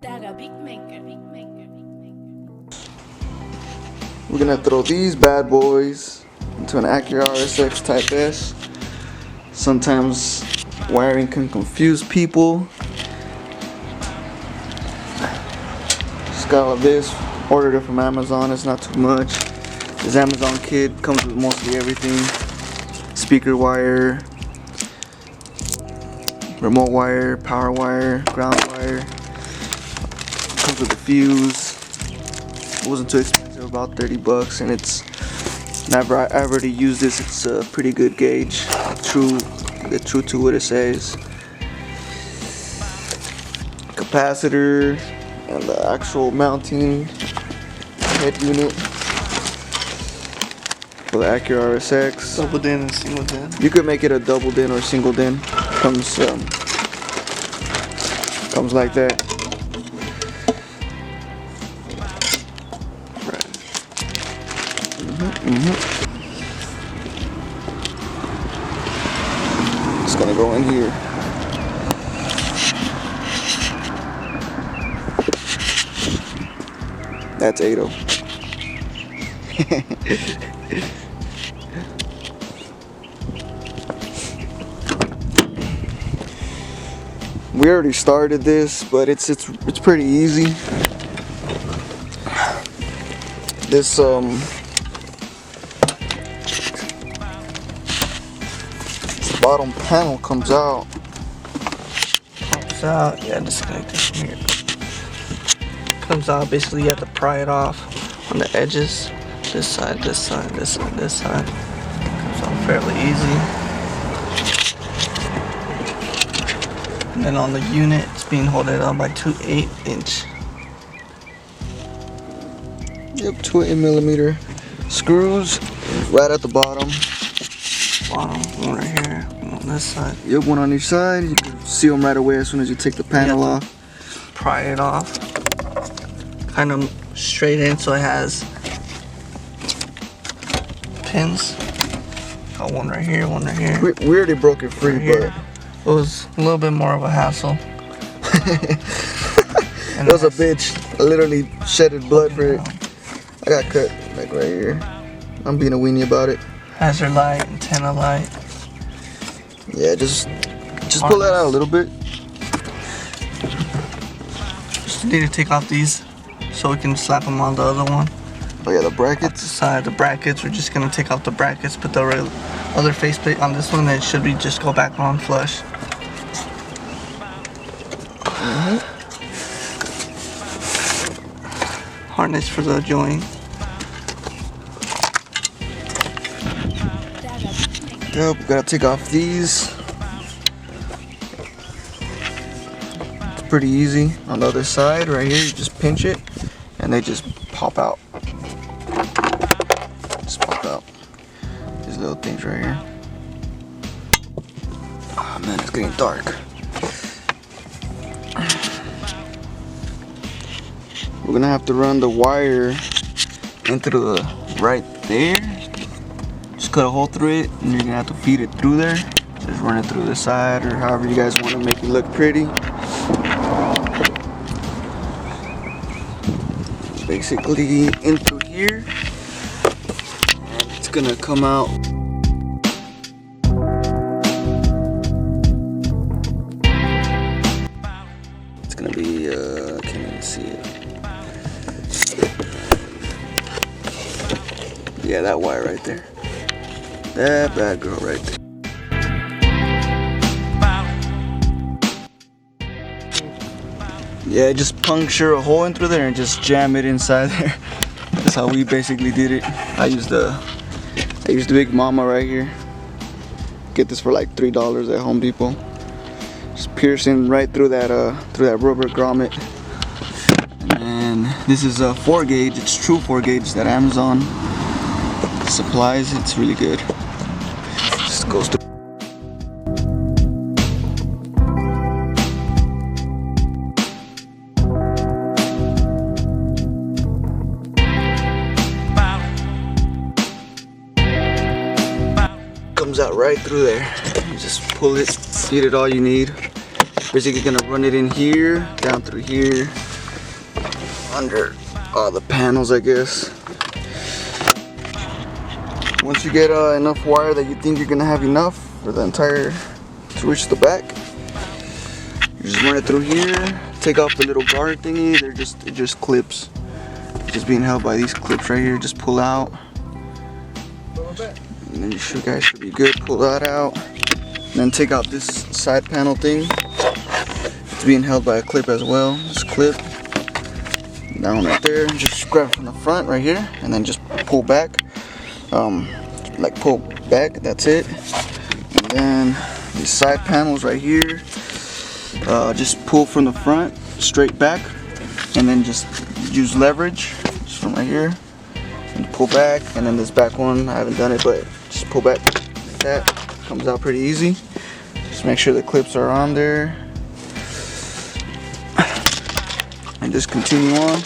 We're gonna throw these bad boys into an Acura RSX Type S. Sometimes wiring can confuse people. Just got all of this, ordered it from Amazon, it's not too much. This Amazon kit comes with mostly everything. Speaker wire, remote wire, power wire, ground wire. Comes with a fuse. It wasn't too expensive, about 30 bucks, and it's never I already used this. It's a pretty good gauge, true to what it says. Capacitor and the actual mounting head unit for the Acura RSX. Double din and single din. You could make it a double din or single din. Comes like that. It's gonna go in here. That's 8-0. We already started this, but it's pretty easy. This bottom panel comes out. Yeah, disconnect this from here. Comes out, basically you have to pry it off on the edges. This side, this side, this side, this side. Comes out fairly easy. And then on the unit, it's being held up by two 8-inch. Yep, 2 8mm screws right at the bottom. One right here, one on this side. Yep, one on each side. You can see them right away as soon as you take the panel off. Pry it off. Kind of straight in, so it has pins. Got one right here, one right here. We already broke it free, right, but it was a little bit more of a hassle. It was a bitch. I literally shedded blood for it. I got cut like right here. I'm being a weenie about it. Hazard light, antenna light. Yeah, just pull that out a little bit. Just need to take off these so we can slap them on the other one. Oh yeah, the brackets. Side, the brackets. We're just gonna take off the brackets, put the other faceplate on this one. It should be just go back on flush. Harness for the joint. Yep, gotta take off these. It's pretty easy. On the other side, right here, you just pinch it, and they just pop out. Just pop out. These little things right here. Oh man, it's getting dark. We're gonna have to run the wire into the right there. Just cut a hole through it, and you're gonna have to feed it through there. Just run it through the side, or however you guys want to make it look pretty. Basically into here, and it's gonna come out. It's gonna be I can't even see it. Yeah, that wire right there. That bad girl right there. Yeah, just puncture a hole in through there and just jam it inside there. That's how we basically did it. I used the Big Mama right here. Get this for like $3 at Home Depot. Just piercing right through that rubber grommet. And this is a 4 gauge. It's true 4 gauge that Amazon supplies. It's really good. Just goes through. Comes out right through there. You just pull it, feed it all you need. Basically gonna run it in here, down through here, under the panels, I guess. Once you get enough wire that you think you're gonna have enough for the entire to reach the back, you just run it through here. Take off the little guard thingy. It just clips. Just being held by these clips right here. Just pull out, and then you guys should be good. Pull that out, and then take out this side panel thing. It's being held by a clip as well. Just clip down right there. Just grab from the front right here, and then just pull back. Like pull back. That's it. And then these side panels right here. Just pull from the front straight back, and then just use leverage just from right here and pull back. And then this back one, I haven't done it, but just pull back like that. Comes out pretty easy. Just make sure the clips are on there, and just continue on.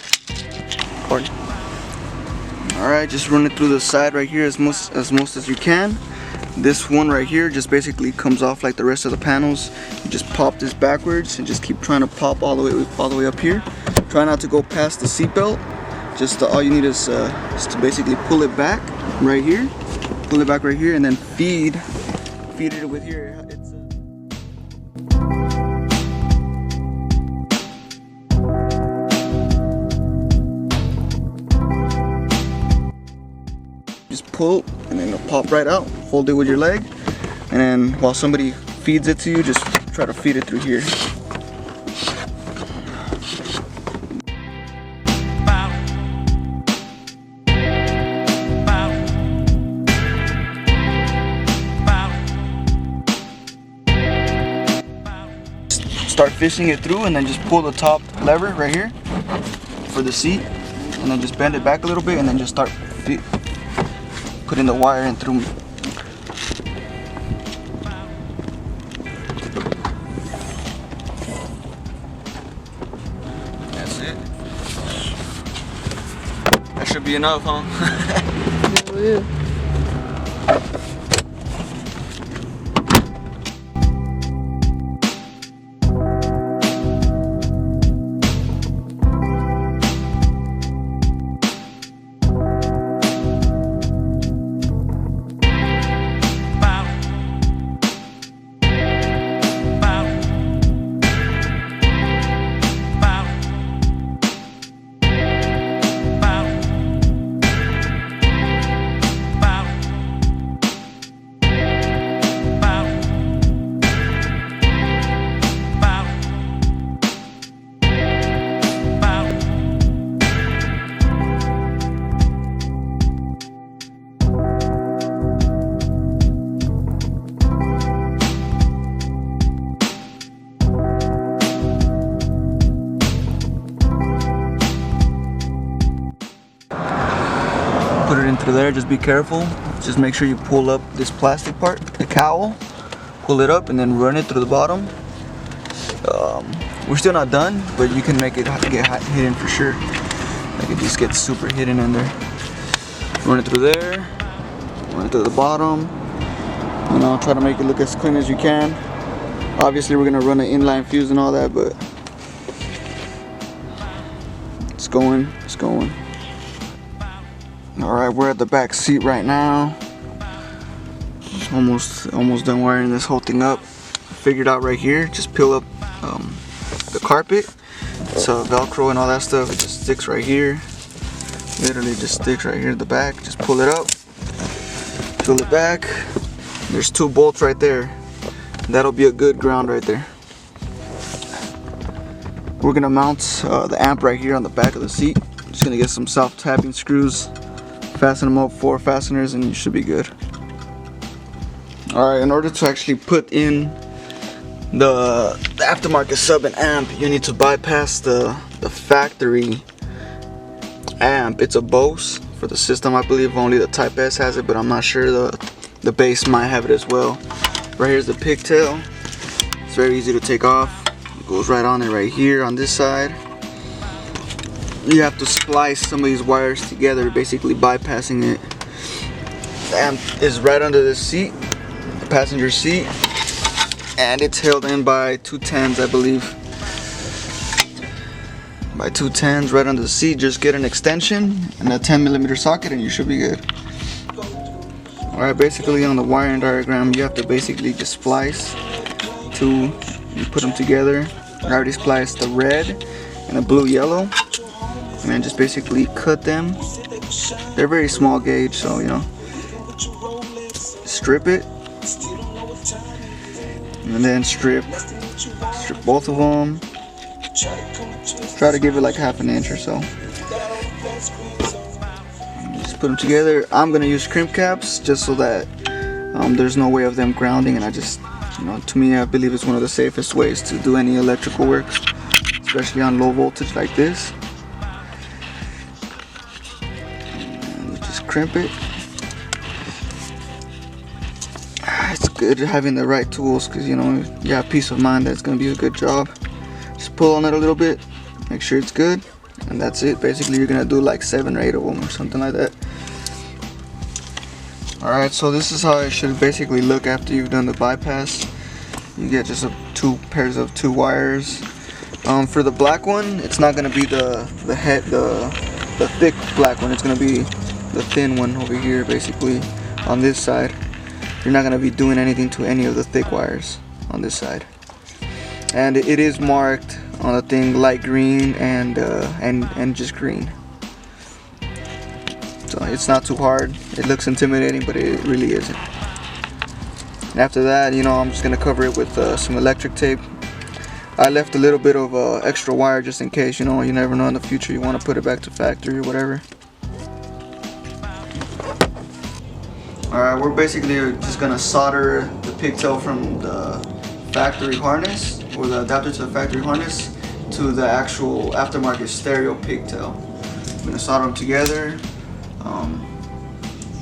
Alright, just run it through the side right here as most as you can. This one right here just basically comes off like the rest of the panels. You just pop this backwards and just keep trying to pop all the way up here. Try not to go past the seatbelt. Just all you need is to basically pull it back right here. Pull it back right here, and then feed it with your. Just pull, and then it'll pop right out. Hold it with your leg, and then while somebody feeds it to you, just try to feed it through here. Start fishing it through, and then just pull the top lever right here for the seat, and then just bend it back a little bit, and then just start putting the wire in through. That's it. That should be enough, huh? Yeah. Put it in through there, just be careful. Just make sure you pull up this plastic part, the cowl, pull it up, and then run it through the bottom. We're still not done, but you can make it get hidden for sure. Like it just gets super hidden in there. Run it through there, run it through the bottom. You know, try to make it look as clean as you can. Obviously we're gonna run an inline fuse and all that, but it's going. Alright, we're at the back seat right now. Almost done wiring this whole thing up. Figured out right here, just peel up the carpet. So Velcro and all that stuff, it just sticks right here. Literally just sticks right here at the back. Just pull it up, pull it back. There's 2 bolts right there. That'll be a good ground right there. We're gonna mount the amp right here on the back of the seat. Just gonna get some self-tapping screws, fasten them up, 4 fasteners, and you should be good. Alright, in order to actually put in the aftermarket sub and amp, you need to bypass the factory amp. It's a Bose for the system. I believe only the Type S has it, but I'm not sure. The base might have it as well. Right here's the pigtail. It's very easy to take off. It goes right on it right here on this side. You have to splice some of these wires together, basically bypassing it. The amp is right under the seat, the passenger seat, and it's held in by 2 10s, I believe. by 210s right under the seat. Just get an extension and a 10mm socket and you should be good. Alright, basically on the wiring diagram you have to basically just splice two, you put them together. I already spliced the red and the blue yellow, and then just basically cut them. They're very small gauge, so you know, strip it and then strip both of them. Try to give it like half an inch or so. Just put them together. I'm gonna use crimp caps just so that there's no way of them grounding, and I just, you know, to me I believe it's one of the safest ways to do any electrical work, especially on low voltage like this. And just crimp it. It's good having the right tools because, you know, you have peace of mind that it's gonna be a good job. Just pull on it a little bit, make sure it's good, and that's it. Basically you're gonna do like 7 or 8 of them or something like that. Alright, so this is how it should basically look after you've done the bypass. You get just 2 pairs of 2 wires. For the black one, it's not gonna be the thick black one. It's gonna be the thin one over here, basically on this side. You're not gonna be doing anything to any of the thick wires on this side. And it is marked on the thing light green and just green. So it's not too hard. It looks intimidating, but it really isn't. And after that, you know, I'm just gonna cover it with some electric tape. I left a little bit of extra wire just in case, you know, you never know in the future you want to put it back to factory or whatever. Alright, we're basically just gonna solder the pigtail from the factory harness, or the adapter to the factory harness, to the actual aftermarket stereo pigtail. I'm gonna solder them together.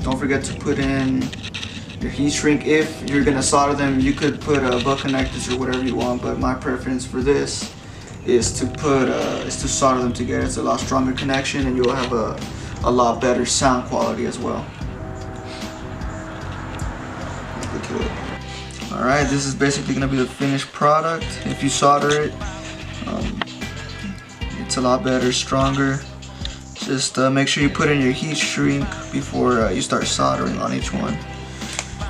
Don't forget to put in your heat shrink. If you're gonna solder them, you could put butt connectors or whatever you want, but my preference for this is to solder them together. It's a lot stronger connection, and you'll have a lot better sound quality as well. Alright, this is basically gonna be the finished product. If you solder it, it's a lot better, stronger. Just make sure you put in your heat shrink before you start soldering on each one.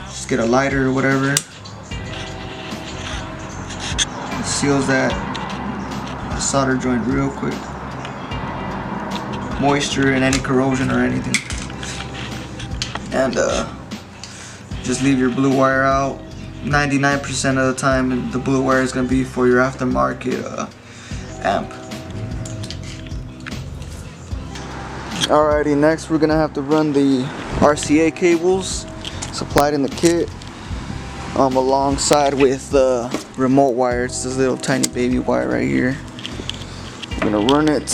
Just get a lighter or whatever. It seals the solder joint real quick. Moisture and any corrosion or anything. And just leave your blue wire out. 99% of the time the blue wire is going to be for your aftermarket amp. Alrighty, next we're going to have to run the RCA cables supplied in the kit alongside with the remote wire. It's this little tiny baby wire right here. We're going to run it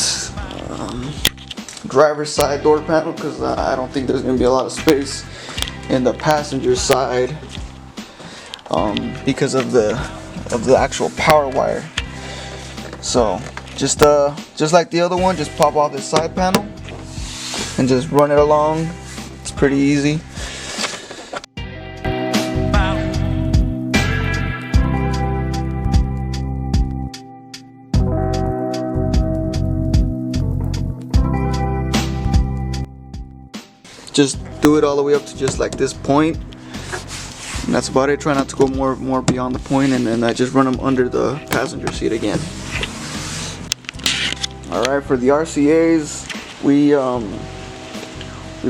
driver's side door panel because I don't think there's going to be a lot of space in the passenger side because of the actual power wire. So just like the other one, just pop off this side panel and just run it along. It's pretty easy. Just do it all the way up to just like this point, and that's about it. Try not to go more beyond the point, and then I just run them under the passenger seat again. Alright, for the RCAs, we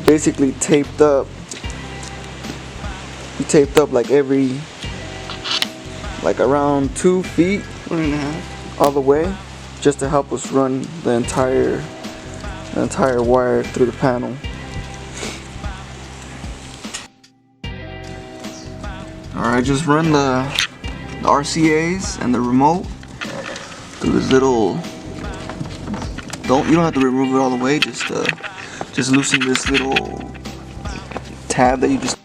basically taped up like around 2 feet, 1.5 all the way, just to help us run the entire wire through the panel. Alright, just run the RCAs and the remote through this little, you don't have to remove it all the way, just loosen this little tab that you just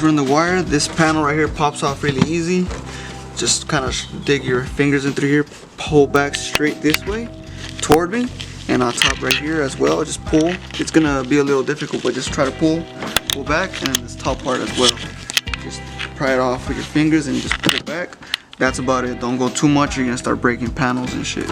run the wire, this panel right here pops off really easy. Just kind of dig your fingers in through here, pull back straight this way toward me, and on top right here as well, just pull. It's gonna be a little difficult, but just try to pull back, and then this top part as well. Just pry it off with your fingers and just pull it back. That's about it. Don't go too much, you're gonna start breaking panels and shit.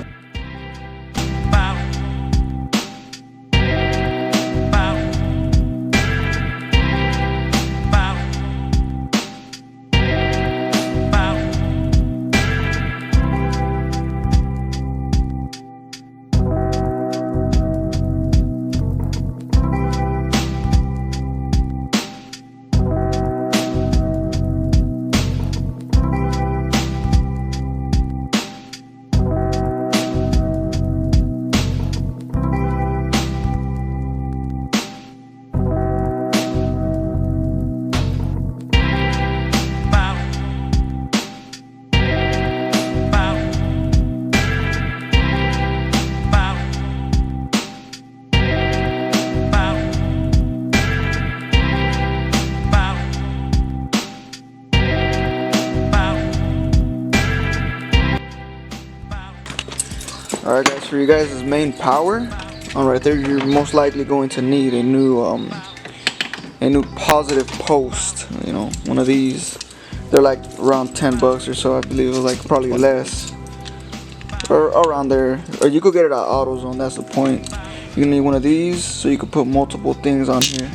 Alright guys, for you guys' main power, right there, you're most likely going to need a new positive post. You know, one of these. They're like around 10 bucks or so, I believe, like probably less, or around there. Or you could get it at AutoZone. That's the point. You're gonna need one of these so you can put multiple things on here.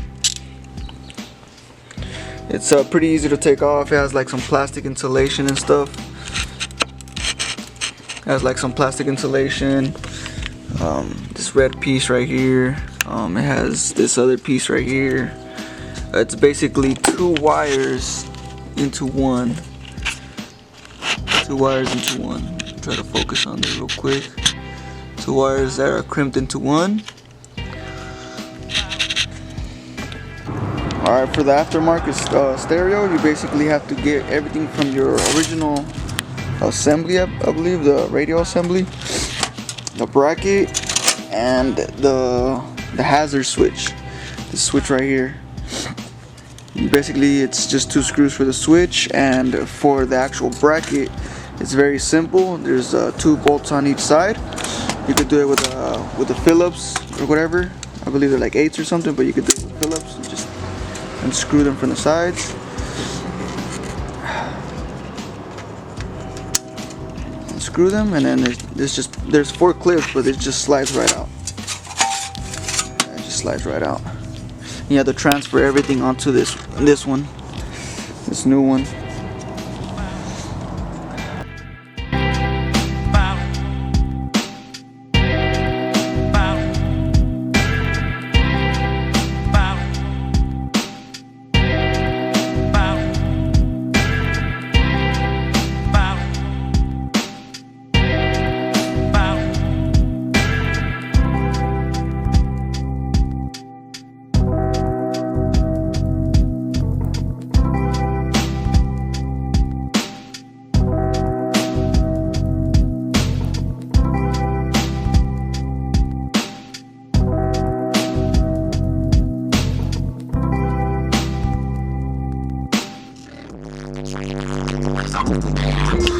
It's pretty easy to take off. It has like some plastic insulation and stuff. Has like some plastic insulation. This red piece right here. It has this other piece right here. It's basically two wires into one. Two wires into one. Try to focus on this real quick. Two wires that are crimped into one. Alright, for the aftermarket stereo, you basically have to get everything from your original assembly, I believe, the radio assembly, the bracket, and the hazard switch. This switch right here. Basically, it's just two screws for the switch, and for the actual bracket, it's very simple. There's two bolts on each side. You could do it with the Phillips or whatever. I believe they're like 8s or something, but you could do it with Phillips. You just unscrew them from the sides. Unscrew them, and then there's 4 clips, but it just slides right out. It just slides right out. You have to transfer everything onto this new one.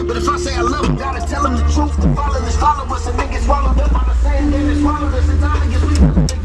But if I say I love him, gotta tell him the truth. The followers, and niggas swallowed up on the same day they swallowed us. It's time to get